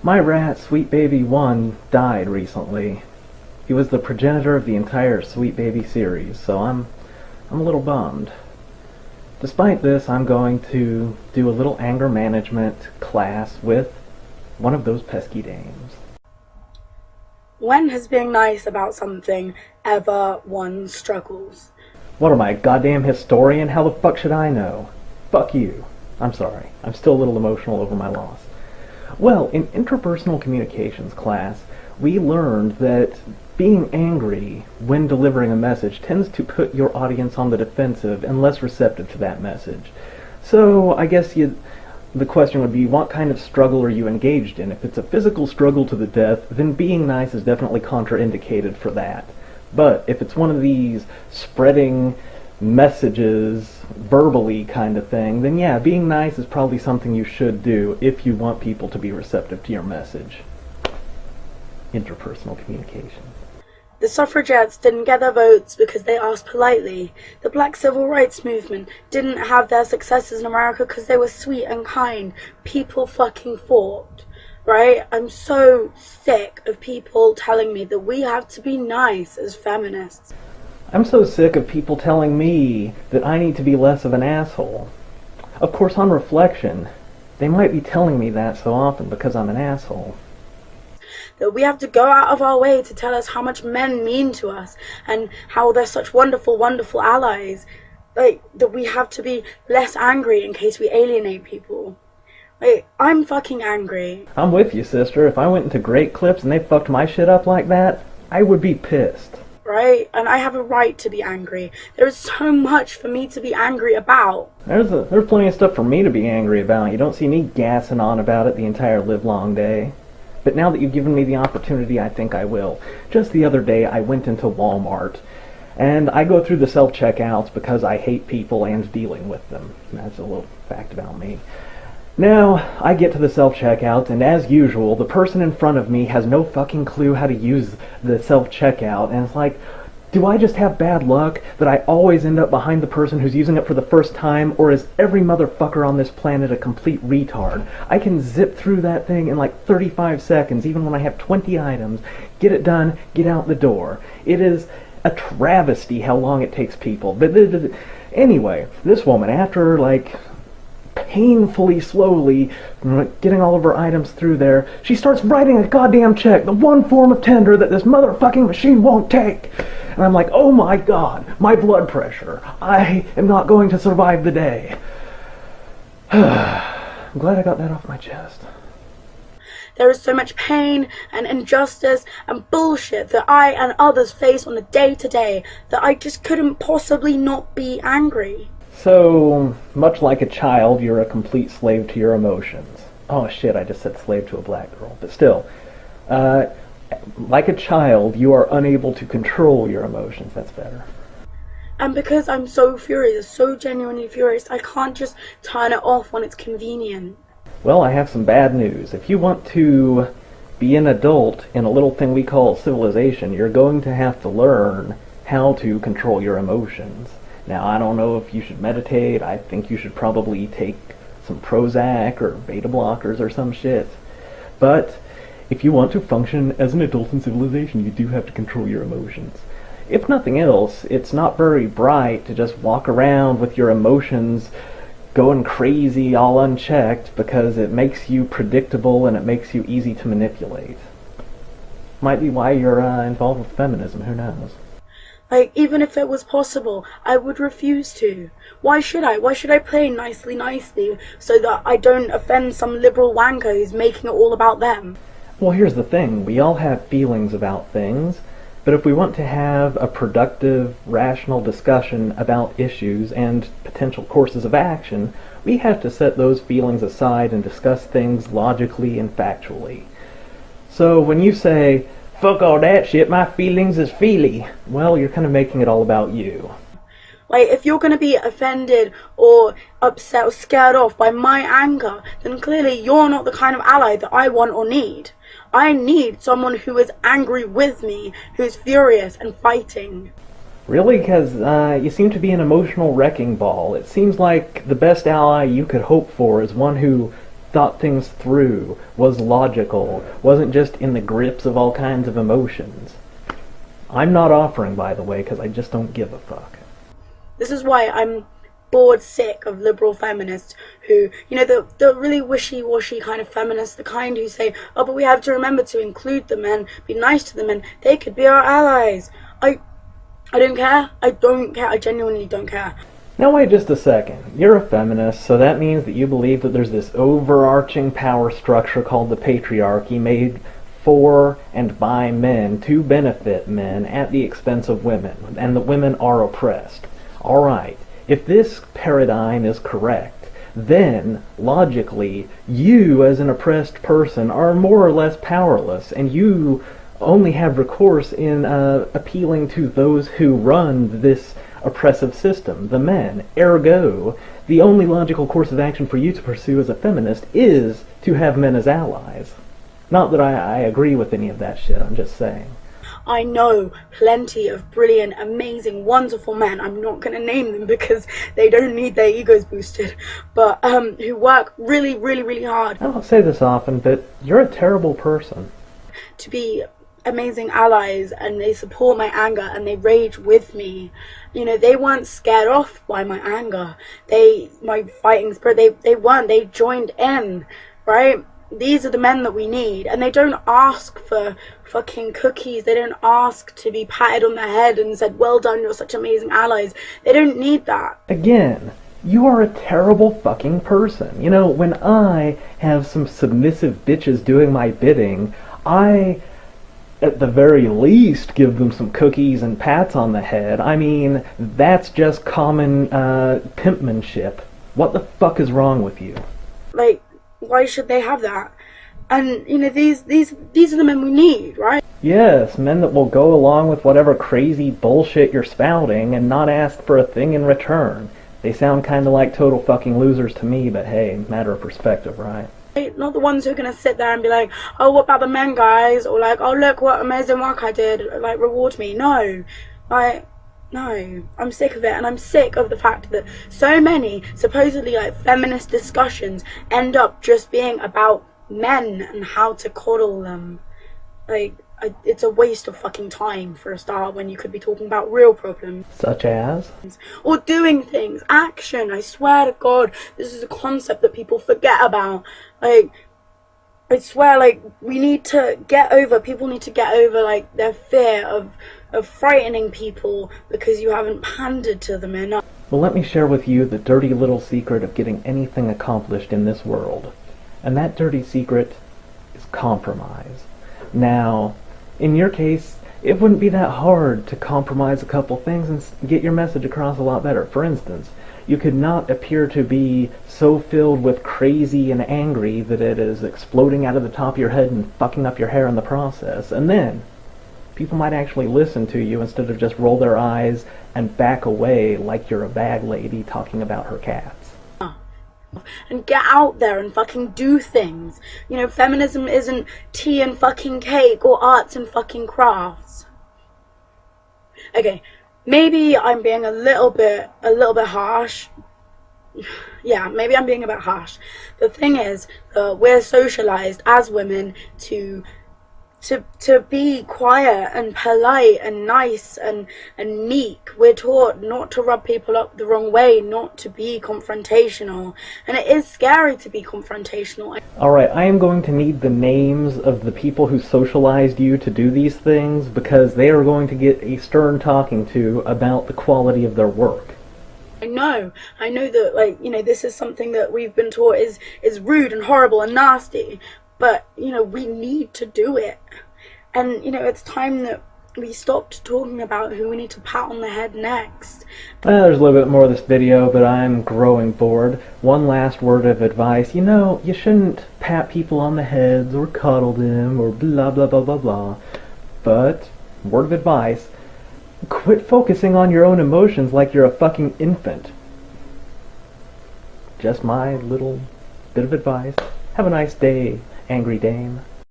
My rat, Sweet Baby 1, died recently. He was the progenitor of the entire Sweet Baby series, so I'm a little bummed. Despite this, I'm going to do a little anger management class with one of those pesky dames. When has being nice about something ever won struggles? What am I, a goddamn historian? How the fuck should I know? Fuck you. I'm sorry. I'm still a little emotional over my loss. Well, in interpersonal communications class, we learned that being angry when delivering a message tends to put your audience on the defensive and less receptive to that message. So, I guess the question would be, what kind of struggle are you engaged in? If it's a physical struggle to the death, then being nice is definitely contraindicated for that. But if it's one of these spreading messages verbally kind of thing, then yeah, being nice is probably something you should do if you want people to be receptive to your message. Interpersonal communication. The suffragettes didn't get their votes because they asked politely. The black civil rights movement didn't have their successes in America because they were sweet and kind. People fucking fought. Right? I'm so sick of people telling me that we have to be nice as feminists. I'm so sick of people telling me that I need to be less of an asshole. Of course, on reflection, they might be telling me that so often because I'm an asshole. That we have to go out of our way to tell us how much men mean to us and how they're such wonderful, wonderful allies. Like, that we have to be less angry in case we alienate people. Like, I'm fucking angry. I'm with you, sister. If I went into Great Clips and they fucked my shit up like that, I would be pissed. Right? And I have a right to be angry. There is so much for me to be angry about. There's plenty of stuff for me to be angry about. You don't see me gassing on about it the entire livelong day. But now that you've given me the opportunity, I think I will. Just the other day, I went into Walmart, and I go through the self-checkouts because I hate people and dealing with them. That's a little fact about me. Now, I get to the self-checkout, and as usual, the person in front of me has no fucking clue how to use the self-checkout, and it's like, do I just have bad luck that I always end up behind the person who's using it for the first time, or is every motherfucker on this planet a complete retard? I can zip through that thing in like 35 seconds, even when I have 20 items, get it done, get out the door. It is a travesty how long it takes people. But anyway, this woman, after like painfully slowly getting all of her items through there, she starts writing a goddamn check, the one form of tender that this motherfucking machine won't take. And I'm like, oh my god, my blood pressure. I am not going to survive the day. I'm glad I got that off my chest. There is so much pain and injustice and bullshit that I and others face on a day-to-day that I just couldn't possibly not be angry. So, much like a child, you're a complete slave to your emotions. Oh shit, I just said slave to a black girl. But still, like a child, you are unable to control your emotions. That's better. And because I'm so furious, so genuinely furious, I can't just turn it off when it's convenient. Well, I have some bad news. If you want to be an adult in a little thing we call civilization, you're going to have to learn how to control your emotions. Now, I don't know if you should meditate. I think you should probably take some Prozac or beta blockers or some shit. But if you want to function as an adult in civilization, you do have to control your emotions. If nothing else, it's not very bright to just walk around with your emotions going crazy all unchecked, because it makes you predictable and it makes you easy to manipulate. Might be why you're involved with feminism, who knows? Like, even if it was possible, I would refuse to. Why should I? Why should I play nicely so that I don't offend some liberal wanker who's making it all about them? Well, here's the thing. We all have feelings about things, but if we want to have a productive, rational discussion about issues and potential courses of action, we have to set those feelings aside and discuss things logically and factually. So when you say, fuck all that shit, my feelings is feely, well, you're kind of making it all about you. Like, if you're going to be offended or upset or scared off by my anger, then clearly you're not the kind of ally that I want or need. I need someone who is angry with me, who's furious and fighting. Really? Because you seem to be an emotional wrecking ball. It seems like the best ally you could hope for is one who thought things through, was logical, wasn't just in the grips of all kinds of emotions. I'm not offering, by the way, because I just don't give a fuck. This is why I'm bored sick of liberal feminists who, the really wishy-washy kind of feminists, the kind who say, oh, but we have to remember to include the men, be nice to the men, they could be our allies. I don't care. I don't care. I genuinely don't care. Now wait just a second. You're a feminist, so that means that you believe that there's this overarching power structure called the patriarchy made for and by men to benefit men at the expense of women, and that women are oppressed. Alright, if this paradigm is correct, then, logically, you as an oppressed person are more or less powerless, and you only have recourse in appealing to those who run this oppressive system, the men. Ergo, the only logical course of action for you to pursue as a feminist is to have men as allies. Not that I agree with any of that shit, I'm just saying. I know plenty of brilliant, amazing, wonderful men, I'm not going to name them because they don't need their egos boosted, but who work really, really, really hard. I don't say this often, but you're a terrible person. To be amazing allies, and they support my anger and they rage with me. They weren't scared off by my anger. My fighting spirit, they weren't. They joined in, right? These are the men that we need, and they don't ask for fucking cookies. They don't ask to be patted on the head and said, well done, you're such amazing allies. They don't need that. Again, you are a terrible fucking person. When I have some submissive bitches doing my bidding, I, at the very least, give them some cookies and pats on the head. I mean, that's just common pimpmanship. What the fuck is wrong with you? Why should they have that? And, these are the men we need, right? Yes, men that will go along with whatever crazy bullshit you're spouting and not ask for a thing in return. They sound kinda like total fucking losers to me, but hey, matter of perspective, right? Not the ones who are going to sit there and be like, oh, what about the men, guys? Or like, oh, look what amazing work I did, reward me. No. No, I'm sick of it, and I'm sick of the fact that so many supposedly feminist discussions end up just being about men and how to coddle them. It's a waste of fucking time for a start when you could be talking about real problems. Such as? Or doing things. Action. I swear to God, this is a concept that people forget about. I swear, we need to get over, people need to get over, their fear of frightening people because you haven't pandered to them enough. Well, let me share with you the dirty little secret of getting anything accomplished in this world. And that dirty secret is compromise. Now, in your case, it wouldn't be that hard to compromise a couple things and get your message across a lot better. For instance, you could not appear to be so filled with crazy and angry that it is exploding out of the top of your head and fucking up your hair in the process. And then, people might actually listen to you instead of just roll their eyes and back away like you're a bag lady talking about her cats. And get out there and fucking do things. Feminism isn't tea and fucking cake or arts and fucking crafts. Okay, maybe I'm being a little bit harsh. Yeah, maybe I'm being a bit harsh. The thing is, we're socialized as women to be quiet and polite and nice and meek. We're taught not to rub people up the wrong way, not to be confrontational. And it is scary to be confrontational. Alright, I am going to need the names of the people who socialized you to do these things, because they are going to get a stern talking to about the quality of their work. I know that, this is something that we've been taught is rude and horrible and nasty. But, we need to do it. And, it's time that we stopped talking about who we need to pat on the head next. Well, there's a little bit more of this video, but I'm growing bored. One last word of advice. You shouldn't pat people on the heads or cuddle them or blah blah blah blah blah. But, word of advice, quit focusing on your own emotions like you're a fucking infant. Just my little bit of advice. Have a nice day, Angry Dame.